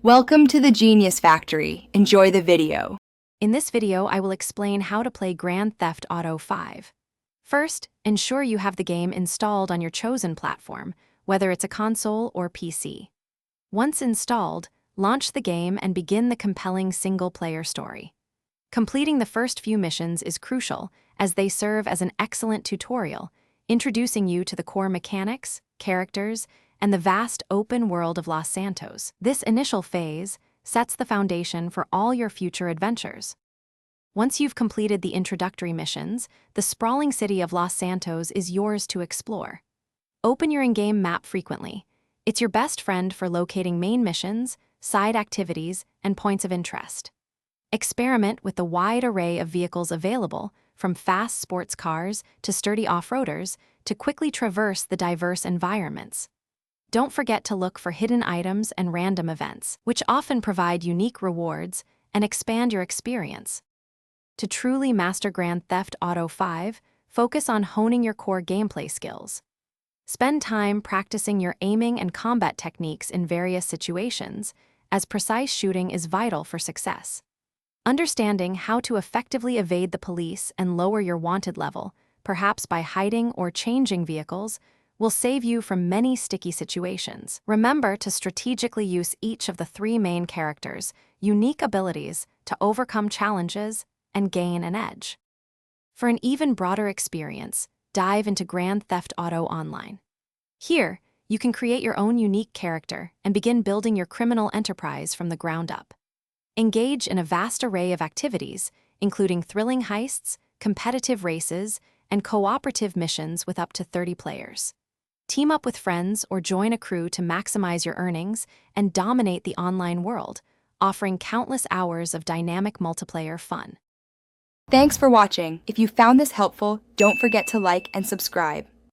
Welcome to the Genius Factory. Enjoy the video. In this video, I will explain how to play Grand Theft Auto 5. First, ensure you have the game installed on your chosen platform, whether it's a console or PC. Once installed, launch the game and begin the compelling single-player story. Completing the first few missions is crucial, as they serve as an excellent tutorial, introducing you to the core mechanics, characters, and the vast open world of Los Santos. This initial phase sets the foundation for all your future adventures. Once you've completed the introductory missions, the sprawling city of Los Santos is yours to explore. Open your in-game map frequently. It's your best friend for locating main missions, side activities, and points of interest. Experiment with the wide array of vehicles available, from fast sports cars to sturdy off-roaders, to quickly traverse the diverse environments. Don't forget to look for hidden items and random events, which often provide unique rewards and expand your experience. To truly master Grand Theft Auto 5, focus on honing your core gameplay skills. Spend time practicing your aiming and combat techniques in various situations, as precise shooting is vital for success. Understanding how to effectively evade the police and lower your wanted level, perhaps by hiding or changing vehicles, will save you from many sticky situations. Remember to strategically use each of the three main characters' unique abilities to overcome challenges and gain an edge. For an even broader experience, dive into Grand Theft Auto Online. Here, you can create your own unique character and begin building your criminal enterprise from the ground up. Engage in a vast array of activities, including thrilling heists, competitive races, and cooperative missions with up to 30 players. Team up with friends or join a crew to maximize your earnings and dominate the online world, offering countless hours of dynamic multiplayer fun. Thanks for watching. If you found this helpful, don't forget to like and subscribe.